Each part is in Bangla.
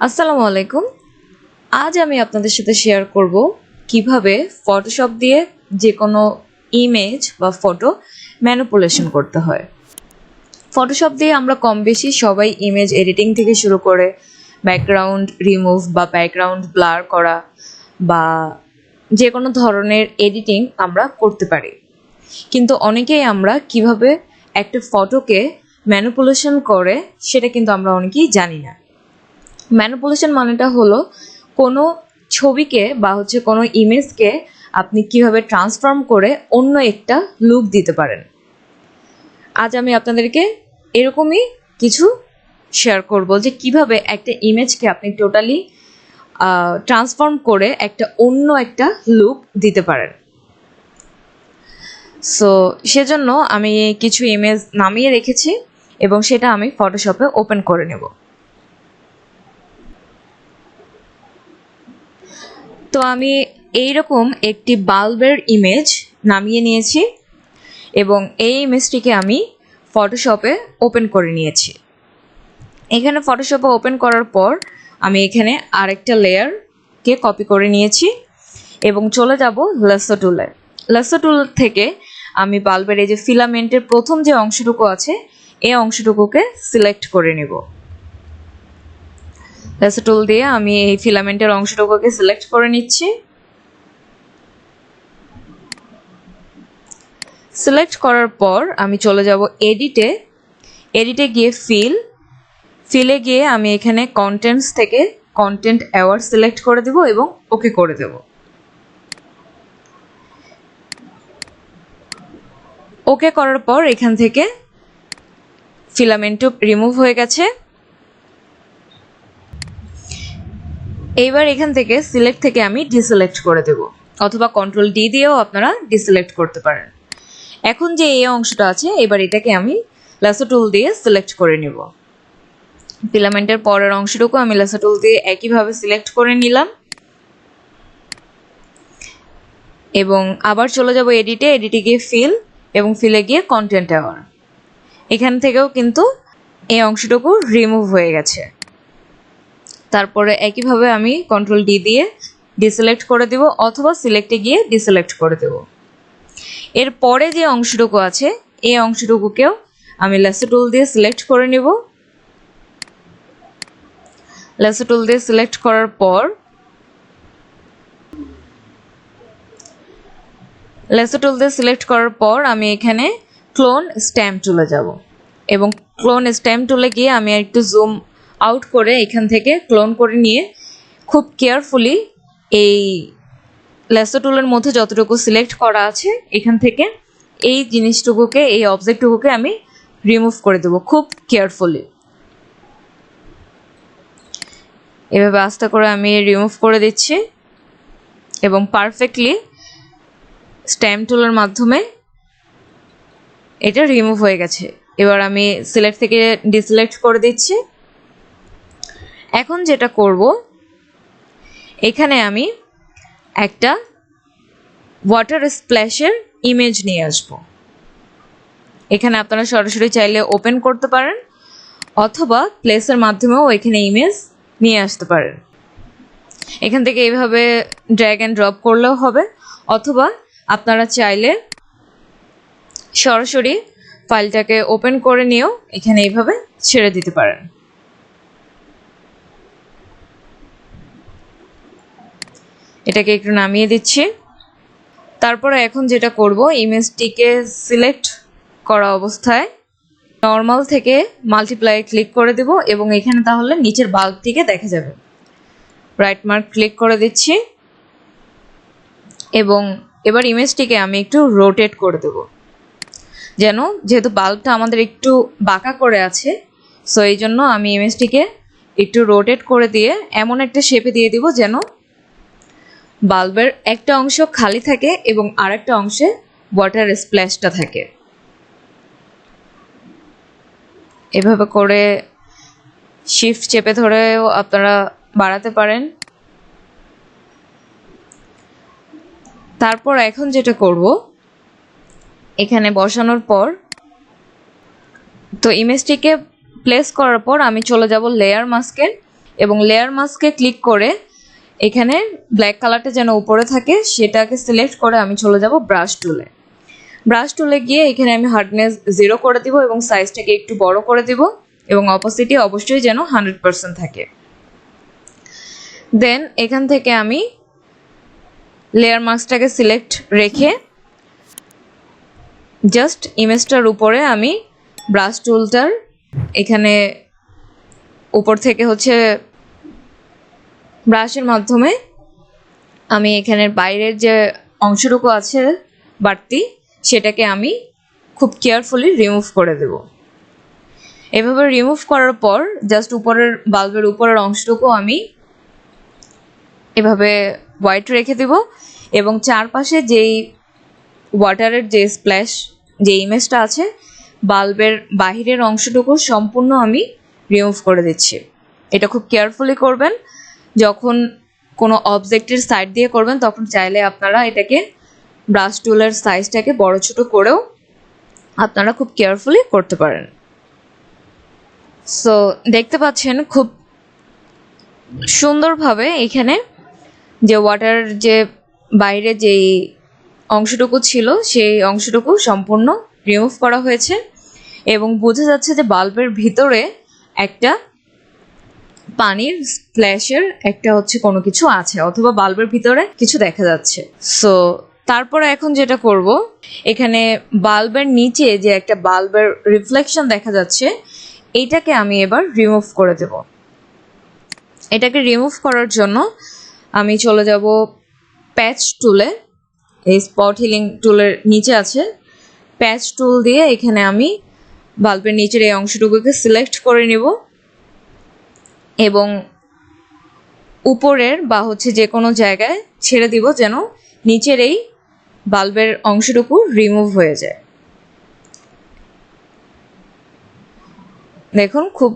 আসসালামু আলাইকুম। আজ আমি আপনাদের সাথে শেয়ার করব কিভাবে ফটোশপ দিয়ে যে কোনো ইমেজ বা ফটো ম্যানিপুলেশন করতে হয়। ফটোশপ দিয়ে আমরা কম বেশি সবাই ইমেজ এডিটিং থেকে শুরু করে ব্যাকগ্রাউন্ড রিমুভ বা ব্যাকগ্রাউন্ড ব্লার করা বা যে কোনো ধরনের এডিটিং আমরা করতে পারি। কিন্তু অনেকেই আমরা কিভাবে একটা ফটোকে ম্যানিপুলেশন করে সেটা কিন্তু আমরা অনেকেই জানি না। ম্যানিপুলেশন মানেটা হলো কোনো ছবিকে বা কোনো ইমেজকে আপনি কিভাবে ট্রান্সফর্ম করে অন্য একটা লুক দিতে পারেন। আজ আমি আপনাদেরকে এরকমই কিছু শেয়ার করব যে কিভাবে একটা ইমেজকে আপনি টোটালি ট্রান্সফর্ম করে অন্য একটা লুক দিতে পারেন। সো সেজন্য আমি কিছু ইমেজ নামিয়ে রেখেছি এবং সেটা আমি ফটোশপে ওপেন করে নেব। তো আমি এইরকম একটি বাল্বের ইমেজ নামিয়ে নিয়েছি এবং এই ইমেজটিকে আমি ফটোশপে ওপেন করে নিয়েছি। এখানে ফটোশপে ওপেন করার পর আমি এখানে আরেকটা লেয়ারকে কপি করে নিয়েছি এবং চলে যাব লেসো টুলে। লেসো টুল থেকে আমি বাল্বের এই যে ফিলামেন্টের প্রথম যে অংশটুকু আছে এই অংশটুকুকে সিলেক্ট করে নেব। লেসো টুল দিয়ে আমি এই ফিলামেন্টের অংশটুকুকে সিলেক্ট করে নিচ্ছি। সিলেক্ট করার পর আমি চলে যাব এডিটে গিয়ে ফিলে গিয়ে আমি এখানে কন্টেন্টস থেকে কন্টেন্ট অ্যাওয়ার্ড সিলেক্ট করে দেব এবং ওকে করে দেব। ওকে করার পর এখান থেকে ফিলামেন্টও রিমুভ হয়ে গেছে। এইবার এখান থেকে সিলেক্ট থেকে আমি ডিসিলেক্ট করে দেব, অথবা কন্ট্রোল ডি দিয়েও আপনারা ডিসিলেক্ট করতে পারেন। এখন যে এই অংশটা আছে এবার এটাকে আমি লেসো টুল দিয়ে সিলেক্ট করে নেব। ফিলামেন্টের পরের অংশটুকু আমি লেসো টুল দিয়ে একইভাবে সিলেক্ট করে নিলাম এবং আবার চলে যাব এডিটে গিয়ে এবং ফিলে গিয়ে কন্টেন্ট অ্যাওয়ার্ড। এখান থেকেও কিন্তু এই অংশটুকু রিমুভ হয়ে গেছে। তারপরে একইভাবে আমি কন্ট্রোল ডি দিয়ে ডিসিলেক্ট করে দেব অথবা সিলেক্টে গিয়ে ডিসিলেক্ট করে দেব। এর পরে যে অংশটুকু আছে এই অংশটুকুকেও আমি লেসো টুল দিয়ে সিলেক্ট করে নেব। লেসো টুল দিয়ে সিলেক্ট করার পর আমি এখানে ক্লোন স্ট্যাম্প টুলে যাব এবং ক্লোন স্ট্যাম্প টুলে গিয়ে আমি একটু জুম আউট করে এখান থেকে ক্লোন করে নিয়ে খুব কেয়ারফুলি এই লেসো টুলের মধ্যে যতটুকু সিলেক্ট করা আছে এখান থেকে এই জিনিসটুকুকে এই অবজেক্টটুকুকে আমি রিমুভ করে দেব খুব কেয়ারফুলি। এভাবে আস্তে করে আমি রিমুভ করে দিচ্ছি এবং পারফেক্টলি স্ট্যাম্প টুলের মাধ্যমে এটা রিমুভ হয়ে গেছে। এবার আমি সিলেক্ট থেকে ডিসিলেক্ট করে দিচ্ছি। এখন যেটা করব এখানে আমি একটা ওয়াটার স্প্ল্যাশের ইমেজ নিয়ে আসব। এখানে আপনারা সরাসরি চাইলে ওপেন করতে পারেন অথবা প্লেসের মাধ্যমেও এখানে ইমেজ নিয়ে আসতে পারেন। এখান থেকে এইভাবে ড্র্যাগ অ্যান্ড ড্রপ করলেও হবে অথবা আপনারা চাইলে সরাসরি ফাইলটাকে ওপেন করে নিয়েও এখানে এইভাবে ছেড়ে দিতে পারেন। এটাকে একটু নামিয়ে দিচ্ছি। তারপরে এখন যেটা করব ইমেজটিকে সিলেক্ট করা অবস্থায় নর্মাল থেকে মাল্টিপ্লাই ক্লিক করে দেব এবং এখানে তাহলে নিচের বাল্বটিকে দেখা যাবে। রাইট মার্ক ক্লিক করে দিচ্ছি এবং এবার ইমেজটিকে আমি একটু রোটেট করে দেব যেহেতু বাল্বটা আমাদের একটু বাঁকা করে আছে, সো এই জন্য আমি ইমেজটিকে একটু রোটেট করে দিয়ে এমন একটা শেপে দিয়ে দিব যেন বাল্বের একটা অংশ খালি থাকে এবং আরেকটা অংশে ওয়াটার স্প্ল্যাশটা থাকে। এভাবে করে শিফট চেপে ধরেও আপনারা বাড়াতে পারেন। তারপর এখন যেটা করব এখানে বসানোর পর তো ইমেজটিকে প্লেস করার পর আমি চলে যাব লেয়ার মাস্কে এবং লেয়ার মাস্কে ক্লিক করে এখানে ব্ল্যাক কালারটা যেন উপরে থাকে সেটাকে সিলেক্ট করে আমি চলে যাব ব্রাশ টুলে। ব্রাশ টুলে গিয়ে এখানে আমি হার্ডনেস 0 করে দিব এবং সাইজটাকে একটু বড় করে দিব এবং অপোসিটি অবশ্যই যেন 100% থাকে। দেন এখান থেকে আমি লেয়ার মাস্কটাকে সিলেক্ট রেখে জাস্ট ইমেজটার উপরে আমি ব্রাশ টুলটার এখানে উপর থেকে হচ্ছে ব্রাশের মাধ্যমে আমি এখানের বাইরের যে অংশটুকু আছে বাড়তি সেটাকে আমি খুব কেয়ারফুলি রিমুভ করে দেব। এভাবে রিমুভ করার পর জাস্ট উপরের বাল্বের উপরের অংশটুকু আমি এভাবে হোয়াইট রেখে দেব এবং চারপাশে যেই ওয়াটারের যে স্প্ল্যাশ যে ইমেজটা আছে বাল্বের বাহিরের অংশটুকু সম্পূর্ণ আমি রিমুভ করে দিচ্ছি। এটা খুব কেয়ারফুলি করবেন। যখন কোনো অবজেক্টের সাইড দিয়ে করবেন তখন চাইলে আপনারা এটাকে ব্রাশ টুলের সাইজটাকে বড় ছোট করেও আপনারা খুব কেয়ারফুলি করতে পারেন। সো দেখতে পাচ্ছেন খুব সুন্দরভাবে এখানে যে ওয়াটার যে বাইরে যেই অংশটুকু ছিল সেই অংশটুকু সম্পূর্ণ রিমুভ করা হয়েছে এবং বোঝা যাচ্ছে যে বাল্বের ভিতরে একটা পানির স্প্ল্যাশের একটা হচ্ছে কোনো কিছু আছে অথবা বাল্বের ভিতরে কিছু দেখা যাচ্ছে। সো তারপরে এখন যেটা করব, এখানে বাল্বের নিচে যে একটা বাল্বের রিফ্লেকশন দেখা যাচ্ছে এইটাকে আমি এবার রিমুভ করে দেব। এটাকে রিমুভ করার জন্য আমি চলে যাব প্যাচ টুলে, এই স্পট হিলিং টুলের নিচে আছে প্যাচ টুল দিয়ে এখানে আমি বাল্বের নিচের এই অংশটুকুকে সিলেক্ট করে নিব এবং উপরের বা হচ্ছে যে কোনো জায়গায় ছেড়ে দিব যেন নিচের এই বাল্বের অংশটুকু রিমুভ হয়ে যায়। দেখুন খুব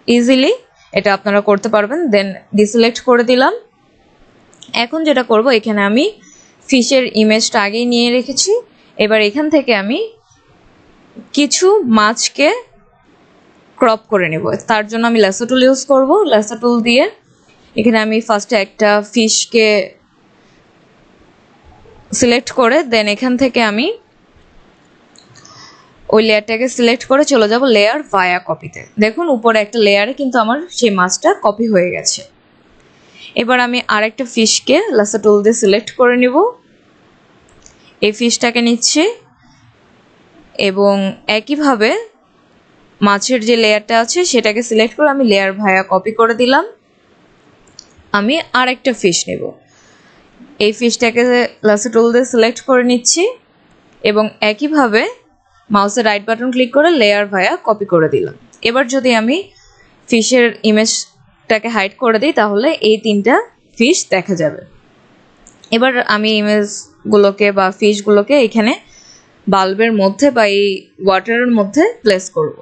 ইজিলি এটা আপনারা করতে পারবেন। দেন ডিসিলেক্ট করে দিলাম। এখন যেটা করব, এখানে আমি ফিশের ইমেজটা আগেই নিয়ে রেখেছি। এবার এখান থেকে আমি কিছু মাছকে ক্রপ করে নেব। তার জন্য আমি ল্যাসো টুল ইউজ করব। ল্যাসো টুল দিয়ে এখানে আমি ফার্স্টে একটা ফিশকে সিলেক্ট করে দেন এখান থেকে আমি ওই লেয়ারটাকে সিলেক্ট করে চলে যাব লেয়ার ভায়া কপিতে। দেখুন উপরে একটা লেয়ারে কিন্তু আমার সেই মাছটা কপি হয়ে গেছে। এবার আমি আরেকটা ফিশকে ল্যাসো টুল দিয়ে সিলেক্ট করে নিব। এই ফিশটাকে নিচ্ছি এবং একইভাবে মাছের যে লেয়ারটা আছে সেটাকে সিলেক্ট করে আমি লেয়ার ভায়া কপি করে দিলাম। আমি আরেকটা ফিশ নেব। এই ফিশটাকে ল্যাসো টুল দিয়ে সিলেক্ট করে নিচ্ছি এবং একইভাবে মাউসের রাইট বাটন ক্লিক করে লেয়ার ভায়া কপি করে দিলাম। এবার যদি আমি ফিশের ইমেজটাকে হাইড করে দিই তাহলে এই তিনটা ফিশ দেখা যাবে। এবার আমি ইমেজগুলোকে বা ফিশগুলোকে এখানে বাল্বের মধ্যে বা এই ওয়াটারের মধ্যে প্লেস করব।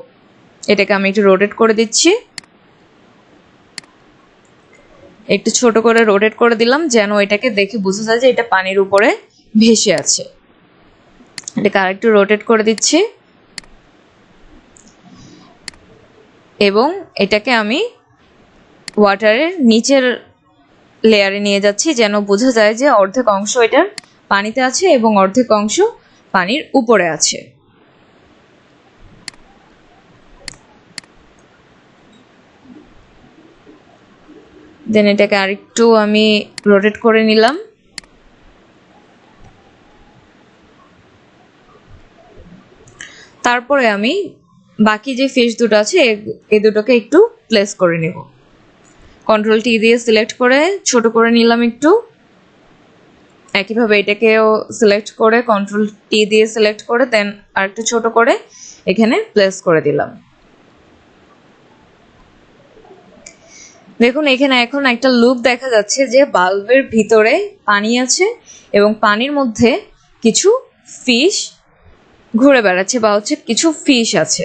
এটাকে আমি একটু রোটেট করে দিচ্ছি, একটু ছোট করে রোটেট করে দিলাম যেন এটাকে দেখে বোঝা যায় যে এটা পানির উপরে ভেসে আছে। এটাকে আরেকটু রোটেট করে দিচ্ছি এবং এটাকে আমি ওয়াটারের নিচের লেয়ারে নিয়ে যাচ্ছি যেন বোঝা যায় যে অর্ধেক অংশ এটার পানিতে আছে এবং অর্ধেক অংশ পানির উপরে আছে। দেন এটাকে আরেকটু আমি রোটেট করে নিলাম। তারপরে আমি বাকি যে ফিশ দুটো আছে এই দুটোকে একটু প্লেস করে নেব। কন্ট্রোল টি দিয়ে সিলেক্ট করে ছোট করে নিলাম একটু। একইভাবে এটাকেও সিলেক্ট করে কন্ট্রোল টি দিয়ে সিলেক্ট করে দেন আরেকটু ছোট করে এখানে প্লেস করে দিলাম। দেখুন এখানে এখন একটা লুক দেখা যাচ্ছে যে বাল্বের ভিতরে পানি আছে এবং পানির মধ্যে কিছু ফিশ ঘুরে বেড়াচ্ছে বা হচ্ছে কিছু ফিশ আছে।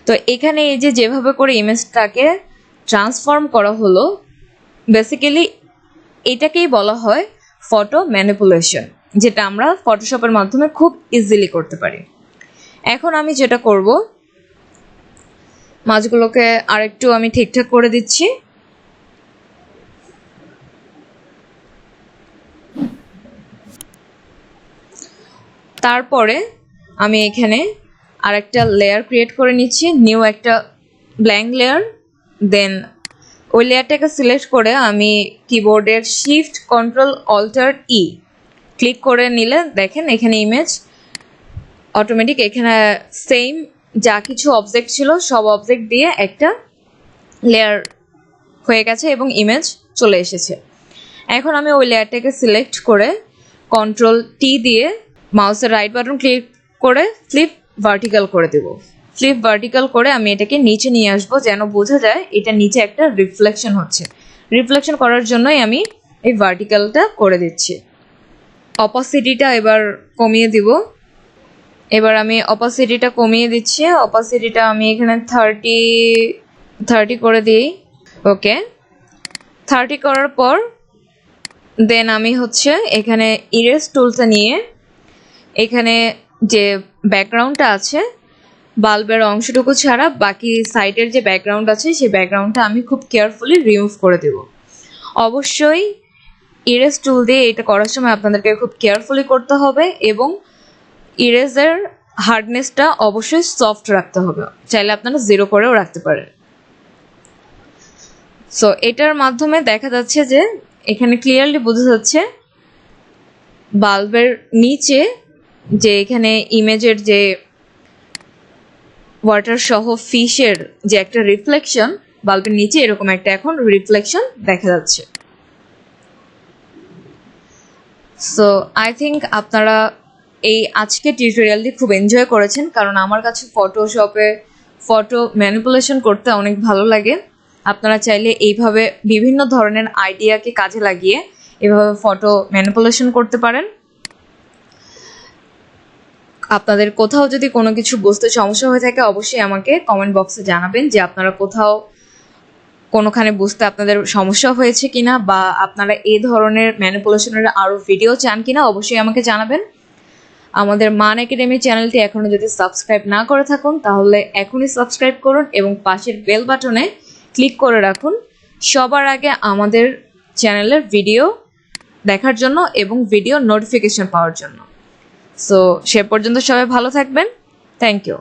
তো এখানে এই যে যেভাবে করে ইমেজটাকে ট্রান্সফর্ম করা হলো, বেসিক্যালি এটাকেই বলা হয় ফটো ম্যানিপুলেশন, যেটা আমরা ফটোশপের মাধ্যমে খুব ইজিলি করতে পারি। এখন আমি যেটা করব, মাছগুলোকে আরেকটু আমি ঠিকঠাক করে দিচ্ছি। তারপরে আমি এখানে আরেকটা লেয়ার ক্রিয়েট করে নিচ্ছি, নিউ একটা ব্ল্যাঙ্ক লেয়ার। দেন ওই লেয়ারটাকে সিলেক্ট করে আমি কিবোর্ডের শিফট কন্ট্রোল অল্টার ই ক্লিক করে নিলে দেখেন এখানে ইমেজ অটোমেটিক এখানে সেম যা কিছু অবজেক্ট ছিল সব অবজেক্ট দিয়ে একটা লেয়ার হয়ে গেছে এবং ইমেজ চলে এসেছে। এখন আমি ওই লেয়ারটাকে সিলেক্ট করে কন্ট্রোল টি দিয়ে মাউসের রাইট বাটন ক্লিক করে ফ্লিপ ভার্টিক্যাল করে দেব। ফ্লিপ ভার্টিক্যাল করে আমি এটাকে নিচে নিয়ে আসবো যেন বোঝা যায় এটা নিচে একটা রিফ্লেকশন হচ্ছে। রিফ্লেকশন করার জন্যই আমি এই ভার্টিক্যালটা করে দিচ্ছি। অপাসিটিটা এবার কমিয়ে দিব। এবার আমি অপাসিটিটা কমিয়ে দিচ্ছি। অপাসিটিটা আমি এখানে 30 করে দিই। ওকে, 30 করার পর দেন আমি হচ্ছে এখানে ইরেজ টুলটা নিয়ে এখানে যে ব্যাকগ্রাউন্ডটা আছে বাল্বের অংশটুকু ছাড়া বাকি সাইডের যে ব্যাকগ্রাউন্ড আছে সেই ব্যাকগ্রাউন্ডটা আমি খুব কেয়ারফুলি রিমুভ করে দেব। অবশ্যই ইরেজ টুল দিয়ে এটা করার সময় আপনাদেরকে খুব কেয়ারফুলি করতে হবে এবং ইরেজের হার্ডনেসটা অবশ্যই সফট রাখতে হবে, চাইলে আপনারা 0 করেও রাখতে পারেন। সো এটার মাধ্যমে দেখা যাচ্ছে যে এখানে ক্লিয়ারলি বোঝা যাচ্ছে বাল্বের নিচে যে এখানে ইমেজের যে ওয়াটার সহ ফিশের যে একটা রিফ্লেকশন বাল্বের নিচে এরকম একটা এখন রিফ্লেকশন দেখা যাচ্ছে। সো আই থিঙ্ক আপনারা এই আজকে টিউটোরিয়ালটি খুব এনজয় করেছেন, কারণ আমার কাছে ফটোশপে ফটো ম্যানিপুলেশন করতে অনেক ভালো লাগে। আপনারা চাইলে এইভাবে বিভিন্ন ধরনের আইডিয়াকে কাজে লাগিয়ে এভাবে ফটো ম্যানিপুলেশন করতে পারেন। আপনাদের কোথাও যদি কোনো কিছু বুঝতে সমস্যা হয়ে থাকে অবশ্যই আমাকে কমেন্ট বক্সে জানাবেন যে আপনারা কোথাও কোনোখানে বুঝতে আপনাদের সমস্যা হয়েছে কিনা বা আপনারা এই ধরনের ম্যানিপুলেশনের আরও ভিডিও চান কিনা অবশ্যই আমাকে জানাবেন। আমাদের মান একাডেমি চ্যানেলটি এখনও যদি সাবস্ক্রাইব না করে থাকুন তাহলে এখনই সাবস্ক্রাইব করুন এবং পাশের বেল বাটনে ক্লিক করে রাখুন সবার আগে আমাদের চ্যানেলের ভিডিও দেখার জন্য এবং ভিডিও নোটিফিকেশন পাওয়ার জন্য। সো সে পর্যন্ত সবাই ভালো থাকবেন। Thank you.